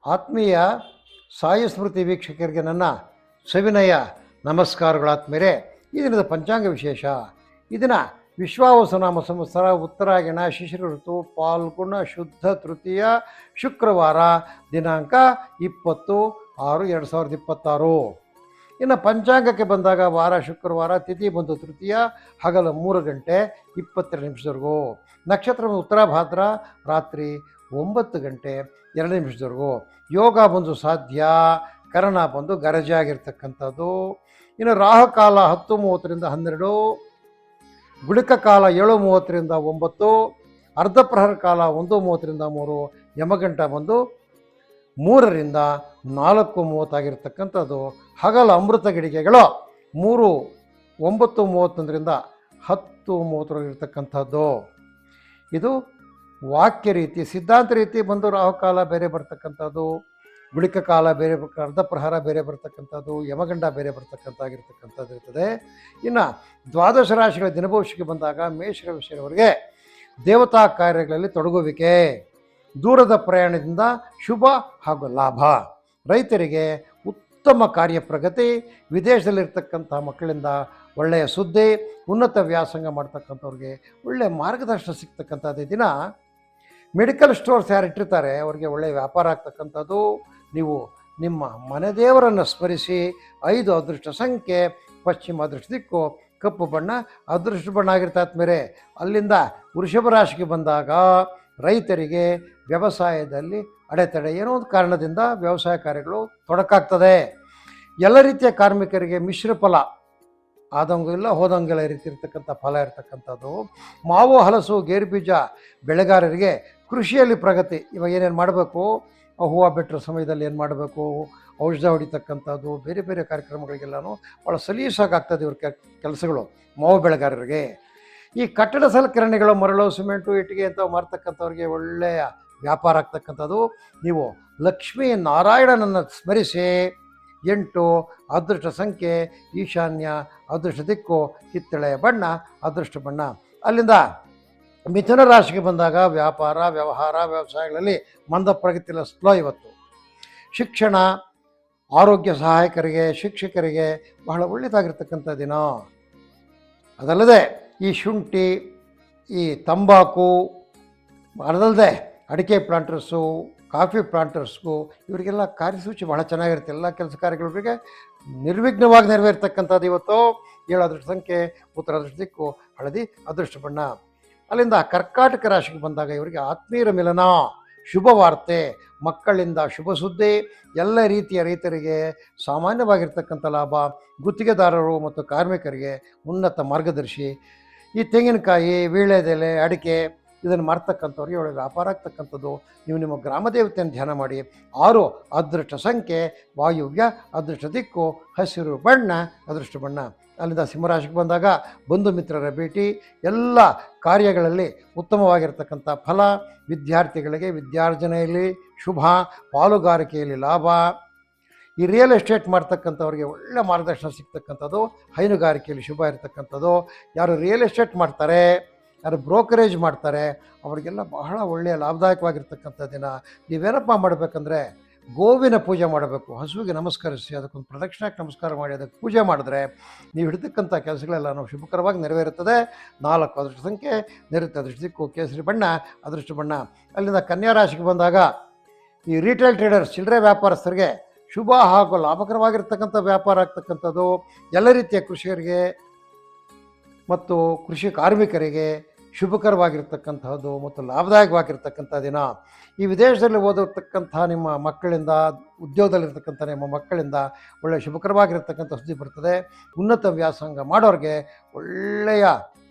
ಆತ್ಮೀಯ ಸಾಯಿ ಸ್ಮೃತಿ ವೀಕ್ಷಕರಿಗೆ ನನ್ನ ಸವಿನಯ ನಮಸ್ಕಾರಗಳಾತ್ಮೇಲೆ. ಈ ದಿನದ ಪಂಚಾಂಗ ವಿಶೇಷ. ಈ ದಿನ ವಿಶ್ವಾವಸುನಾಮ ಸಂವತ್ಸರ, ಉತ್ತರಾಯಣ, ಶಿಶಿರ ಋತು, ಪಾಲ್ಗುಣ ಶುದ್ಧ ತೃತೀಯ, ಶುಕ್ರವಾರ, ದಿನಾಂಕ 20/6/2026. ಇನ್ನು ಪಂಚಾಂಗಕ್ಕೆ ಬಂದಾಗ ವಾರ ಶುಕ್ರವಾರ, ತಿಥಿ ಬಂದು ತೃತೀಯ, ಹಗಲು 3 ಗಂಟೆ 22 ನಿಮಿಷದವರೆಗೂ. ನಕ್ಷತ್ರ ಉತ್ತರಾಭಾದ್ರ, ರಾತ್ರಿ 9 ಗಂಟೆ 2 ನಿಮಿಷದವರೆಗೂ. ಯೋಗ ಬಂದು ಸಾಧ್ಯ, ಕರ್ಣ ಬಂದು ಗರಜಾಗಿರ್ತಕ್ಕಂಥದ್ದು. ಇನ್ನು ರಾಹುಕಾಲ 10:30ರಿಂದ 12, ಗುಳಿಕ ಕಾಲ 7:30ರಿಂದ 9, ಅರ್ಧ ಪ್ರಹರ ಕಾಲ 1:30ರಿಂದ 3, ಯಮಗಂಟ ಬಂದು 3ರಿಂದ 4:30 ಆಗಿರ್ತಕ್ಕಂಥದ್ದು. ಹಗಲ ಅಮೃತ ಗಿಡಿಗೆಗಳು 9:31ರಿಂದ 10:30 ಇರ್ತಕ್ಕಂಥದ್ದು. ಇದು ವಾಕ್ಯ ರೀತಿ. ಸಿದ್ಧಾಂತ ರೀತಿ ಬಂದು ರಾಹುಕಾಲ ಬೇರೆ ಬರ್ತಕ್ಕಂಥದ್ದು, ಗುಳಿಕ ಕಾಲ ಬೇರೆ, ಅರ್ಧ ಪ್ರಹಾರ ಬೇರೆ ಬರ್ತಕ್ಕಂಥದ್ದು, ಯಮಗಂಡ ಬೇರೆ ಬರ್ತಕ್ಕಂಥದ್ದು ಇರ್ತದೆ. ಇನ್ನು ದ್ವಾದಶ ರಾಶಿಗಳ ದಿನಭವಿಷ್ಯಕ್ಕೆ ಬಂದಾಗ ಮೇಷರಾಶಿಯವರಿಗೆ ದೇವತಾ ಕಾರ್ಯಗಳಲ್ಲಿ ತೊಡಗುವಿಕೆ, ದೂರದ ಪ್ರಯಾಣದಿಂದ ಶುಭ ಹಾಗೂ ಲಾಭ, ರೈತರಿಗೆ ಉತ್ತಮ ಕಾರ್ಯ ಪ್ರಗತಿ, ವಿದೇಶದಲ್ಲಿರ್ತಕ್ಕಂಥ ಮಕ್ಕಳಿಂದ ಒಳ್ಳೆಯ ಸುದ್ದಿ, ಉನ್ನತ ವ್ಯಾಸಂಗ ಮಾಡ್ತಕ್ಕಂಥವ್ರಿಗೆ ಒಳ್ಳೆಯ ಮಾರ್ಗದರ್ಶನ ಸಿಗ್ತಕ್ಕಂಥದ್ದು ದಿನ. ಮೆಡಿಕಲ್ ಸ್ಟೋರ್ಸ್ ಯಾರು ಇಟ್ಟಿರ್ತಾರೆ ಅವ್ರಿಗೆ ಒಳ್ಳೆಯ ವ್ಯಾಪಾರ ಆಗ್ತಕ್ಕಂಥದ್ದು. ನೀವು ನಿಮ್ಮ ಮನೆದೇವರನ್ನು ಸ್ಮರಿಸಿ. 5 ಅದೃಷ್ಟ ಸಂಖ್ಯೆ ಪಶ್ಚಿಮ, ಅದೃಷ್ಟ ದಿಕ್ಕು ಕಪ್ಪು ಬಣ್ಣ, ಅದೃಷ್ಟ ಬಣ್ಣ ಆಗಿರ್ತಾದ ಮೇಲೆ. ಅಲ್ಲಿಂದ ವೃಷಭ ರಾಶಿಗೆ ಬಂದಾಗ ರೈತರಿಗೆ ವ್ಯವಸಾಯದಲ್ಲಿ ಅಡೆತಡೆ, ಏನೋ ಒಂದು ಕಾರಣದಿಂದ ವ್ಯವಸಾಯ ಕಾರ್ಯಗಳು ತೊಡಕಾಗ್ತದೆ. ಎಲ್ಲ ರೀತಿಯ ಕಾರ್ಮಿಕರಿಗೆ ಮಿಶ್ರ ಫಲ, ಆದಂಗೂ ಇಲ್ಲ ಹೋದಂಗೆಲ್ಲ ರೀತಿ ಇರ್ತಕ್ಕಂಥ ಫಲ ಇರ್ತಕ್ಕಂಥದ್ದು. ಮಾವು, ಹಲಸು, ಗೇರು ಬೀಜ ಬೆಳೆಗಾರರಿಗೆ ಕೃಷಿಯಲ್ಲಿ ಪ್ರಗತಿ. ಇವಾಗ ಏನೇನು ಮಾಡಬೇಕು, ಹೂವು ಬಿಟ್ಟರ ಸಮಯದಲ್ಲಿ ಏನು ಮಾಡಬೇಕು, ಔಷಧ ಹೊಡಿತಕ್ಕಂಥದ್ದು, ಬೇರೆ ಬೇರೆ ಕಾರ್ಯಕ್ರಮಗಳಿಗೆಲ್ಲನೂ ಭಾಳ ಸಲೀಸಾಗ್ತದೆ ಇವ್ರ ಕೆಲಸಗಳು ಮಾವು ಬೆಳೆಗಾರರಿಗೆ. ಈ ಕಟ್ಟಡ ಸಲಕರಣೆಗಳು, ಮರಳು, ಸಿಮೆಂಟು, ಇಟ್ಟಿಗೆ ಅಂತ ಮಾರ್ತಕ್ಕಂಥವ್ರಿಗೆ ಒಳ್ಳೆಯ ವ್ಯಾಪಾರ ಆಗ್ತಕ್ಕಂಥದ್ದು. ನೀವು ಲಕ್ಷ್ಮೀ ನಾರಾಯಣನನ್ನು ಸ್ಮರಿಸಿ. 8 ಅದೃಷ್ಟ ಸಂಖ್ಯೆ ಈಶಾನ್ಯ, ಅದೃಷ್ಟ ದಿಕ್ಕು ಕಿತ್ತಳೆಯ ಬಣ್ಣ, ಅದೃಷ್ಟ ಬಣ್ಣ. ಅಲ್ಲಿಂದ ಮಿಥುನ ರಾಶಿಗೆ ಬಂದಾಗ ವ್ಯಾಪಾರ, ವ್ಯವಹಾರ, ವ್ಯವಸಾಯಗಳಲ್ಲಿ ಮಂದ ಪ್ರಗತಿಲ್ಲ, ಸ್ಲೋ ಇವತ್ತು. ಶಿಕ್ಷಣ, ಆರೋಗ್ಯ ಸಹಾಯಕರಿಗೆ, ಶಿಕ್ಷಕರಿಗೆ ಬಹಳ ಒಳ್ಳೆಯದಾಗಿರ್ತಕ್ಕಂಥ ದಿನ. ಅದಲ್ಲದೆ ಈ ಶುಂಠಿ, ಈ ತಂಬಾಕು, ಅದಲ್ಲದೆ ಅಡಿಕೆ ಪ್ಲಾಂಟರ್ಸು, ಕಾಫಿ ಪ್ಲಾಂಟರ್ಸ್ಗೂ ಇವರಿಗೆಲ್ಲ ಕಾರ್ಯಸೂಚಿ ಬಹಳ ಚೆನ್ನಾಗಿರುತ್ತೆ. ಎಲ್ಲ ಕೆಲಸ ಕಾರ್ಯಗಳಿಗೆ ನಿರ್ವಿಘ್ನವಾಗಿ ನೆರವೇರ್ತಕ್ಕಂಥದ್ದು ಇವತ್ತು. 7 ಅದೃಷ್ಟ ಸಂಖ್ಯೆ ಉತ್ತರ ಅದೃಷ್ಟ ದಿಕ್ಕು ಹಳದಿ, ಅದೃಷ್ಟ ಬಣ್ಣ. ಅಲ್ಲಿಂದ ಕರ್ಕಾಟಕ ರಾಶಿಗೆ ಬಂದಾಗ ಇವರಿಗೆ ಆತ್ಮೀಯರ ಮಿಲನ, ಶುಭ ವಾರ್ತೆ, ಮಕ್ಕಳಿಂದ ಶುಭ ಸುದ್ದಿ, ಎಲ್ಲ ರೀತಿಯ ರೈತರಿಗೆ ಸಾಮಾನ್ಯವಾಗಿರ್ತಕ್ಕಂಥ ಲಾಭ, ಗುತ್ತಿಗೆದಾರರು ಮತ್ತು ಕಾರ್ಮಿಕರಿಗೆ ಉನ್ನತ ಮಾರ್ಗದರ್ಶಿ. ಈ ತೆಂಗಿನಕಾಯಿ, ವೀಳ್ಯದೆಲೆ, ಅಡಿಕೆ ಇದನ್ನು ಮಾರ್ತಕ್ಕಂಥವ್ರಿಗೆ ಒಳ್ಳೆ ವ್ಯಾಪಾರ ಆಗ್ತಕ್ಕಂಥದ್ದು. ನೀವು ನಿಮ್ಮ ಗ್ರಾಮ ದೇವತೆಯನ್ನು ಧ್ಯಾನ ಮಾಡಿ. 6 ಅದೃಷ್ಟ ಸಂಖ್ಯೆ ವಾಯುವ್ಯ, ಅದೃಷ್ಟ ದಿಕ್ಕು ಹಸಿರು ಬಣ್ಣ, ಅದೃಷ್ಟ ಬಣ್ಣ. ಅಲ್ಲಿಂದ ಸಿಂಹರಾಶಿಗೆ ಬಂದಾಗ ಬಂಧು ಮಿತ್ರರ ಭೇಟಿ, ಎಲ್ಲ ಕಾರ್ಯಗಳಲ್ಲಿ ಉತ್ತಮವಾಗಿರ್ತಕ್ಕಂಥ ಫಲ, ವಿದ್ಯಾರ್ಥಿಗಳಿಗೆ ವಿದ್ಯಾರ್ಜನೆಯಲ್ಲಿ ಶುಭ, ಪಾಲುಗಾರಿಕೆಯಲ್ಲಿ ಲಾಭ. ಈ ರಿಯಲ್ ಎಸ್ಟೇಟ್ ಮಾಡ್ತಕ್ಕಂಥವ್ರಿಗೆ ಒಳ್ಳೆ ಮಾರ್ಗದರ್ಶನ ಸಿಗ್ತಕ್ಕಂಥದ್ದು, ಹೈನುಗಾರಿಕೆಯಲ್ಲಿ ಶುಭ ಇರತಕ್ಕಂಥದ್ದು. ಯಾರು ರಿಯಲ್ ಎಸ್ಟೇಟ್ ಮಾಡ್ತಾರೆ, ಯಾರು ಬ್ರೋಕರೇಜ್ ಮಾಡ್ತಾರೆ ಅವರಿಗೆಲ್ಲ ಬಹಳ ಒಳ್ಳೆಯ ಲಾಭದಾಯಕವಾಗಿರ್ತಕ್ಕಂಥ ದಿನ. ನೀವೇನಪ್ಪ ಮಾಡಬೇಕಂದ್ರೆ ಗೋವಿನ ಪೂಜೆ ಮಾಡಬೇಕು. ಹಸುವಿಗೆ ನಮಸ್ಕರಿಸಿ ಅದಕ್ಕೊಂದು ಪ್ರದಕ್ಷಿಣಕ್ಕೆ ನಮಸ್ಕಾರ ಮಾಡಿ ಅದಕ್ಕೆ ಪೂಜೆ ಮಾಡಿದ್ರೆ ನೀವು ಹಿಡಿತಕ್ಕಂಥ ಕೆಲಸಗಳೆಲ್ಲ ನಾವು ಶುಭಕರವಾಗಿ ನೆರವೇರುತ್ತದೆ. 4 ಅದೃಷ್ಟ ಸಂಖ್ಯೆ ನಿರುತ್ತೆ, ಅದೃಷ್ಟ ದಿಕ್ಕು ಕೇಸರಿ ಬಣ್ಣ, ಅದೃಷ್ಟ ಬಣ್ಣ. ಅಲ್ಲಿಂದ ಕನ್ಯಾ ರಾಶಿಗೆ ಬಂದಾಗ ಈ ರಿಟೇಲ್ ಟ್ರೇಡರ್ಸ್, ಚಿಲ್ಲರೆ ವ್ಯಾಪಾರಸ್ಥರಿಗೆ ಶುಭ ಹಾಗೂ ಲಾಭಕರವಾಗಿರ್ತಕ್ಕಂಥ ವ್ಯಾಪಾರ ಆಗ್ತಕ್ಕಂಥದ್ದು. ಎಲ್ಲ ರೀತಿಯ ಕೃಷಿಕರಿಗೆ ಮತ್ತು ಕೃಷಿ ಕಾರ್ಮಿಕರಿಗೆ ಶುಭಕರವಾಗಿರ್ತಕ್ಕಂಥದ್ದು ಮತ್ತು ಲಾಭದಾಯಕವಾಗಿರ್ತಕ್ಕಂಥ ದಿನ. ಈ ವಿದೇಶದಲ್ಲಿ ಓದಿರ್ತಕ್ಕಂಥ ನಿಮ್ಮ ಮಕ್ಕಳಿಂದ, ಉದ್ಯೋಗದಲ್ಲಿರ್ತಕ್ಕಂಥ ನಿಮ್ಮ ಮಕ್ಕಳಿಂದ ಒಳ್ಳೆಯ ಶುಭಕರವಾಗಿರ್ತಕ್ಕಂಥ ಸುದ್ದಿ ಬರ್ತದೆ. ಉನ್ನತ ವ್ಯಾಸಂಗ ಮಾಡೋರಿಗೆ ಒಳ್ಳೆಯ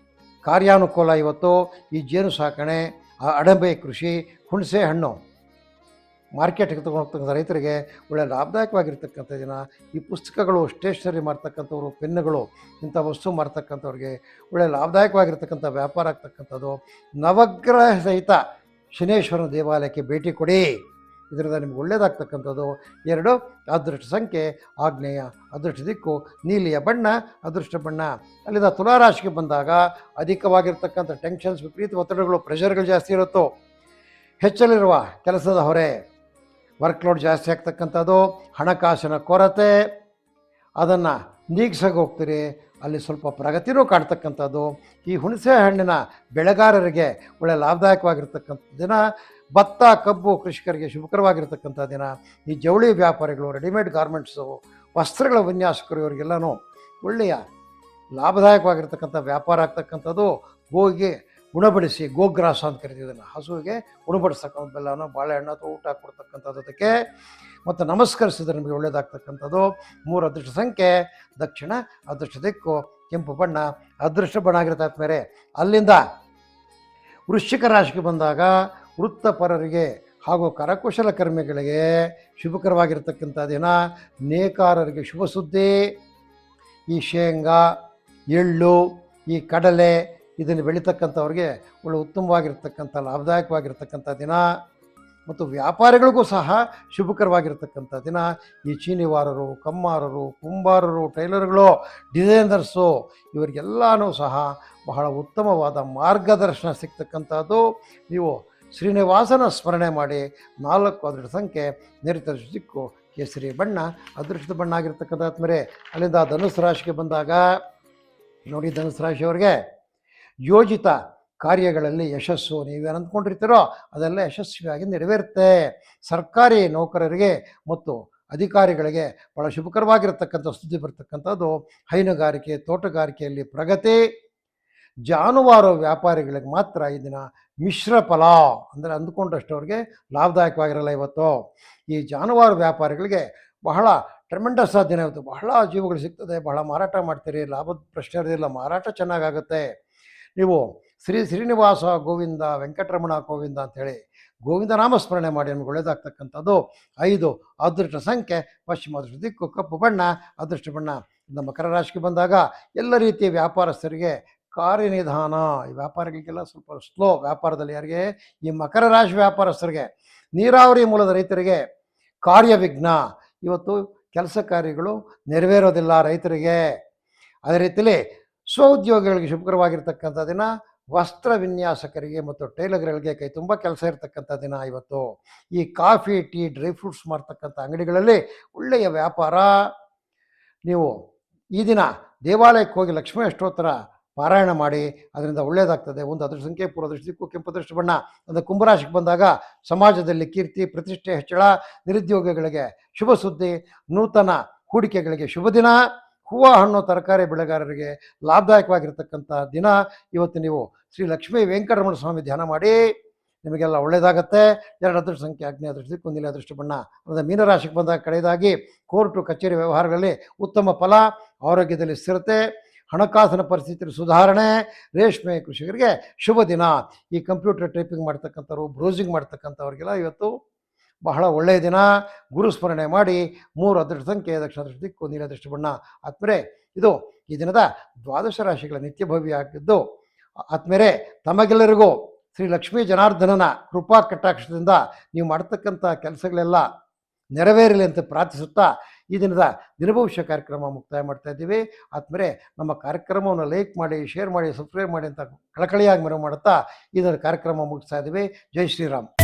ಕಾರ್ಯಾನುಕೂಲ ಇವತ್ತು. ಈ ಜೇನು ಸಾಕಣೆ, ಅಣಬೆ ಕೃಷಿ, ಹುಣಸೆ ಹಣ್ಣು ಮಾರ್ಕೆಟ್ಗೆ ತೊಗೊಂಡು ಹೋಗ್ತಕ್ಕಂಥ ರೈತರಿಗೆ ಒಳ್ಳೆಯ ಲಾಭದಾಯಕವಾಗಿರ್ತಕ್ಕಂಥ ದಿನ. ಈ ಪುಸ್ತಕಗಳು, ಸ್ಟೇಷನರಿ ಮಾರ್ತಕ್ಕಂಥವ್ರು, ಪೆನ್ನುಗಳು, ಇಂಥ ವಸ್ತು ಮಾರ್ತಕ್ಕಂಥವ್ರಿಗೆ ಒಳ್ಳೆಯ ಲಾಭದಾಯಕವಾಗಿರ್ತಕ್ಕಂಥ ವ್ಯಾಪಾರ ಆಗ್ತಕ್ಕಂಥದ್ದು. ನವಗ್ರಹ ಸಹಿತ ಶನೇಶ್ವರನ ದೇವಾಲಯಕ್ಕೆ ಭೇಟಿ ಕೊಡಿ, ಇದರಿಂದ ನಿಮ್ಗೆ ಒಳ್ಳೆಯದಾಗ್ತಕ್ಕಂಥದ್ದು. 2 ಅದೃಷ್ಟ ಸಂಖ್ಯೆ ಆಗ್ನೇಯ, ಅದೃಷ್ಟ ದಿಕ್ಕು ನೀಲಿಯ ಬಣ್ಣ, ಅದೃಷ್ಟ ಬಣ್ಣ. ಅಲ್ಲಿಂದ ತುಲಾರಾಶಿಗೆ ಬಂದಾಗ ಅಧಿಕವಾಗಿರ್ತಕ್ಕಂಥ ಟೆನ್ಷನ್ಸ್, ವಿಪರೀತ ಒತ್ತಡಗಳು, ಪ್ರೆಷರ್ಗಳು ಜಾಸ್ತಿ ಇರುತ್ತೋ, ಹೆಚ್ಚಲಿರುವ ಕೆಲಸದ ಹೊರೆ, ವರ್ಕ್ಲೋಡ್ ಜಾಸ್ತಿ ಆಗ್ತಕ್ಕಂಥದ್ದು, ಹಣಕಾಸಿನ ಕೊರತೆ, ಅದನ್ನು ನೀಗ್ಸೋಕೆ ಹೋಗ್ತೀರಿ, ಅಲ್ಲಿ ಸ್ವಲ್ಪ ಪ್ರಗತಿನೂ ಕಾಣ್ತಕ್ಕಂಥದ್ದು. ಈ ಹುಣಸೆ ಹಣ್ಣಿನ ಬೆಳೆಗಾರರಿಗೆ ಒಳ್ಳೆಯ ಲಾಭದಾಯಕವಾಗಿರ್ತಕ್ಕಂಥ ದಿನ. ಭತ್ತ ಕಬ್ಬು ಕೃಷಿಕರಿಗೆ ಶುಭಕರವಾಗಿರ್ತಕ್ಕಂಥ ದಿನ. ಈ ಜವಳಿ ವ್ಯಾಪಾರಿಗಳು, ರೆಡಿಮೇಡ್ ಗಾರ್ಮೆಂಟ್ಸು, ವಸ್ತ್ರಗಳ ವಿನ್ಯಾಸಕರು, ಇವರಿಗೆಲ್ಲನೂ ಒಳ್ಳೆಯ ಲಾಭದಾಯಕವಾಗಿರ್ತಕ್ಕಂಥ ವ್ಯಾಪಾರ ಆಗ್ತಕ್ಕಂಥದ್ದು. ಗೋಗೆ ಉಣಬಡಿಸಿ, ಗೋಗ್ರಾಸ ಅಂತ ಕರಿತೀವಿ ಇದನ್ನು, ಹಸುವಿಗೆ ಉಣಬಡಿಸ್ತಕ್ಕಂಥ ಬೆಲ್ಲನೋ ಬಾಳೆಹಣ್ಣು ಅಥವಾ ಊಟ ಕೊಡ್ತಕ್ಕಂಥದ್ದಕ್ಕೆ ಮತ್ತು ನಮಸ್ಕರಿಸಿದ್ರೆ ನಮಗೆ ಒಳ್ಳೆಯದಾಗ್ತಕ್ಕಂಥದ್ದು. 3 ಅದೃಷ್ಟ ಸಂಖ್ಯೆ ದಕ್ಷಿಣ, ಅದೃಷ್ಟ ದಿಕ್ಕು ಕೆಂಪು ಬಣ್ಣ, ಅದೃಷ್ಟ ಬಣ್ಣ ಆಗಿರುತ್ತೆ ಮೇಲೆ. ಅಲ್ಲಿಂದ ವೃಶ್ಚಿಕ ರಾಶಿಗೆ ಬಂದಾಗ ವೃತ್ತಪರರಿಗೆ ಹಾಗೂ ಕರಕುಶಲಕರ್ಮಿಗಳಿಗೆ ಶುಭಕರವಾಗಿರ್ತಕ್ಕಂಥ ದಿನ. ನೇಕಾರರಿಗೆ ಶುಭ ಸುದ್ದಿ. ಈ ಶೇಂಗಾ, ಎಳ್ಳು, ಈ ಕಡಲೆ ಇದನ್ನು ಬೆಳೀತಕ್ಕಂಥವ್ರಿಗೆ ಒಳ್ಳೆ ಉತ್ತಮವಾಗಿರ್ತಕ್ಕಂಥ ಲಾಭದಾಯಕವಾಗಿರ್ತಕ್ಕಂಥ ದಿನ. ಮತ್ತು ವ್ಯಾಪಾರಿಗಳಿಗೂ ಸಹ ಶುಭಕರವಾಗಿರ್ತಕ್ಕಂಥ ದಿನ. ಈ ಚೀನಿವಾರರು, ಕಮ್ಮಾರರು, ಕುಂಬಾರರು, ಟೈಲರ್ಗಳು, ಡಿಸೈನರ್ಸು, ಇವರಿಗೆಲ್ಲನೂ ಸಹ ಬಹಳ ಉತ್ತಮವಾದ ಮಾರ್ಗದರ್ಶನ ಸಿಗ್ತಕ್ಕಂಥದ್ದು. ನೀವು ಶ್ರೀನಿವಾಸನ ಸ್ಮರಣೆ ಮಾಡಿ. 4 ಅದೃಷ್ಟ ಸಂಖ್ಯೆ ನಿರಿತ ದಿಕ್ಕು ಕೇಸರಿ ಬಣ್ಣ, ಅದೃಷ್ಟದ ಬಣ್ಣ ಆಗಿರ್ತಕ್ಕಂಥ ಮೇಲೆ. ಅಲ್ಲಿಂದ ಧನುಸ್ಸು ರಾಶಿಗೆ ಬಂದಾಗ ನೋಡಿ, ಧನುಸ್ಸು ರಾಶಿಯವರಿಗೆ ಯೋಜಿತ ಕಾರ್ಯಗಳಲ್ಲಿ ಯಶಸ್ಸು. ನೀವೇನು ಅಂದ್ಕೊಂಡಿರ್ತೀರೋ ಅದೆಲ್ಲ ಯಶಸ್ವಿಯಾಗಿ ನೆರವೇರುತ್ತೆ. ಸರ್ಕಾರಿ ನೌಕರರಿಗೆ ಮತ್ತು ಅಧಿಕಾರಿಗಳಿಗೆ ಭಾಳ ಶುಭಕರವಾಗಿರ್ತಕ್ಕಂಥ ಸುದ್ದಿ ಬರ್ತಕ್ಕಂಥದ್ದು. ಹೈನುಗಾರಿಕೆ, ತೋಟಗಾರಿಕೆಯಲ್ಲಿ ಪ್ರಗತಿ. ಜಾನುವಾರು ವ್ಯಾಪಾರಿಗಳಿಗೆ ಮಾತ್ರ ಈ ದಿನ ಮಿಶ್ರ ಫಲ, ಅಂದರೆ ಅಂದುಕೊಂಡಷ್ಟು ಅವ್ರಿಗೆ ಲಾಭದಾಯಕವಾಗಿರಲ್ಲ ಇವತ್ತು. ಈ ಜಾನುವಾರು ವ್ಯಾಪಾರಿಗಳಿಗೆ ಬಹಳ ಟ್ರೆಮೆಂಡಸ್ ಆದ ದಿನ ಇವತ್ತು. ಬಹಳ ಜೀವಗಳು ಸಿಗ್ತದೆ, ಬಹಳ ಮಾರಾಟ ಮಾಡ್ತೀರಿ, ಲಾಭದ ಪ್ರಶ್ನೆ ಇರೋದಿಲ್ಲ, ಮಾರಾಟ ಚೆನ್ನಾಗಾಗುತ್ತೆ. ನೀವು ಶ್ರೀನಿವಾಸ ಗೋವಿಂದ, ವೆಂಕಟರಮಣ ಗೋವಿಂದ ಅಂಥೇಳಿ ಗೋವಿಂದ ನಾಮಸ್ಮರಣೆ ಮಾಡಿ, ನಮಗೆ ಒಳ್ಳೆಯದಾಗ್ತಕ್ಕಂಥದ್ದು. 5 ಅದೃಷ್ಟ ಸಂಖ್ಯೆ ಪಶ್ಚಿಮ, ಅದೃಷ್ಟ ದಿಕ್ಕು ಕಪ್ಪು ಬಣ್ಣ, ಅದೃಷ್ಟ ಬಣ್ಣ. ಇನ್ನು ಮಕರ ರಾಶಿಗೆ ಬಂದಾಗ ಎಲ್ಲ ರೀತಿಯ ವ್ಯಾಪಾರಸ್ಥರಿಗೆ ಕಾರ್ಯನಿಧಾನ. ಈ ವ್ಯಾಪಾರಿಗಳಿಗೆಲ್ಲ ಸ್ವಲ್ಪ ಸ್ಲೋ ವ್ಯಾಪಾರದಲ್ಲಿ. ಯಾರಿಗೆ? ಈ ಮಕರ ರಾಶಿ ವ್ಯಾಪಾರಸ್ಥರಿಗೆ. ನೀರಾವರಿ ಮೂಲದ ರೈತರಿಗೆ ಕಾರ್ಯವಿಘ್ನ. ಇವತ್ತು ಕೆಲಸ ಕಾರ್ಯಗಳು ನೆರವೇರೋದಿಲ್ಲ ರೈತರಿಗೆ. ಅದೇ ರೀತಿಯಲ್ಲಿ ಸ್ವಉದ್ಯೋಗಿಗಳಿಗೆ ಶುಭಕರವಾಗಿರ್ತಕ್ಕಂಥ ದಿನ. ವಸ್ತ್ರ ವಿನ್ಯಾಸಕರಿಗೆ ಮತ್ತು ಟೈಲರ್ಗಳಿಗೆ ಕೈ ತುಂಬ ಕೆಲಸ ಇರತಕ್ಕಂಥ ದಿನ ಇವತ್ತು. ಈ ಕಾಫಿ, ಟೀ, ಡ್ರೈ ಫ್ರೂಟ್ಸ್ ಮಾಡ್ತಕ್ಕಂಥ ಅಂಗಡಿಗಳಲ್ಲಿ ಒಳ್ಳೆಯ ವ್ಯಾಪಾರ. ನೀವು ಈ ದಿನ ದೇವಾಲಯಕ್ಕೆ ಹೋಗಿ ಲಕ್ಷ್ಮೀ ಅಷ್ಟೋತ್ತರ ಪಾರಾಯಣ ಮಾಡಿ, ಅದರಿಂದ ಒಳ್ಳೆಯದಾಗ್ತದೆ. 1 ಅದೃಷ್ಟ ಸಂಖ್ಯೆ ಪೂರ್ವ ಅದೃಷ್ಟ ದಿಕ್ಕು ಕೆಂಪು ಅದೃಷ್ಟ ಬಣ್ಣ. ಅಂದರೆ ಕುಂಭರಾಶಿಗೆ ಬಂದಾಗ ಸಮಾಜದಲ್ಲಿ ಕೀರ್ತಿ ಪ್ರತಿಷ್ಠೆ ಹೆಚ್ಚಳ. ನಿರುದ್ಯೋಗಿಗಳಿಗೆ ಶುಭ ಸುದ್ದಿ. ನೂತನ ಹೂಡಿಕೆಗಳಿಗೆ ಶುಭ ದಿನ. ಹೂವು ಹಣ್ಣು ತರಕಾರಿ ಬೆಳೆಗಾರರಿಗೆ ಲಾಭದಾಯಕವಾಗಿರ್ತಕ್ಕಂಥ ದಿನ ಇವತ್ತು. ನೀವು ಶ್ರೀ ಲಕ್ಷ್ಮೀ ವೆಂಕಟರಮಣ ಸ್ವಾಮಿ ಧ್ಯಾನ ಮಾಡಿ, ನಿಮಗೆಲ್ಲ ಒಳ್ಳೆಯದಾಗತ್ತೆ. 2 ಅದೃಷ್ಟ ಸಂಖ್ಯೆ ಆಗ್ನೇಯ ಅದೃಷ್ಟ ದಿಕ್ಕು ನೀಲಿ ಅದೃಷ್ಟ ಬಣ್ಣ. ಅಂದರೆ ಮೀನರಾಶಿಗೆ ಬಂದಾಗ ಕಡೆಯದಾಗಿ ಕೋರ್ಟು ಕಚೇರಿ ವ್ಯವಹಾರಗಳಲ್ಲಿ ಉತ್ತಮ ಫಲ. ಆರೋಗ್ಯದಲ್ಲಿ ಸ್ಥಿರತೆ. ಹಣಕಾಸಿನ ಪರಿಸ್ಥಿತಿ ಸುಧಾರಣೆ. ರೇಷ್ಮೆ ಕೃಷಿಕರಿಗೆ ಶುಭ ದಿನ. ಈ ಕಂಪ್ಯೂಟರ್ ಟೈಪಿಂಗ್ ಮಾಡ್ತಕ್ಕಂಥವ್ರು, ಬ್ರೌಸಿಂಗ್ ಮಾಡ್ತಕ್ಕಂಥವ್ರಿಗೆಲ್ಲ ಇವತ್ತು ಬಹಳ ಒಳ್ಳೆಯ ದಿನ. ಗುರು ಸ್ಮರಣೆ ಮಾಡಿ. 3 ಅದೃಷ್ಟ ಸಂಖ್ಯೆ ದಕ್ಷಿಣ ಅದೃಷ್ಟ ದಿಕ್ಕು ನೀಲಿ ಅದೃಷ್ಟ ಬಣ್ಣ. ಆದ್ಮೇಲೆ ಇದು ಈ ದಿನದ ದ್ವಾದಶ ರಾಶಿಗಳ ನಿತ್ಯ ಭವ್ಯ ಆಗಿದ್ದು. ಆದ್ಮೇಲೆ ತಮಗೆಲ್ಲರಿಗೂ ಶ್ರೀ ಲಕ್ಷ್ಮೀ ಜನಾರ್ದನನ ಕೃಪಾ ಕಟಾಕ್ಷದಿಂದ ನೀವು ಮಾಡ್ತಕ್ಕಂಥ ಕೆಲಸಗಳೆಲ್ಲ ನೆರವೇರಲಿ ಅಂತ ಪ್ರಾರ್ಥಿಸುತ್ತಾ ಈ ದಿನದ ದಿನಭವಿಷ್ಯ ಕಾರ್ಯಕ್ರಮ ಮುಕ್ತಾಯ ಮಾಡ್ತಾ ಇದ್ದೀವಿ. ಆದ್ಮೇಲೆ ನಮ್ಮ ಕಾರ್ಯಕ್ರಮವನ್ನು ಲೈಕ್ ಮಾಡಿ, ಶೇರ್ ಮಾಡಿ, ಸಬ್ಸ್ಕ್ರೈಬ್ ಮಾಡಿ ಅಂತ ಕಳಕಳಿಯಾಗಿ ಮನವಿ ಮಾಡುತ್ತಾ ಈ ದಿನದ ಕಾರ್ಯಕ್ರಮ ಮುಗಿಸ್ತಾ ಇದ್ದೀವಿ. ಜೈ ಶ್ರೀರಾಮ್.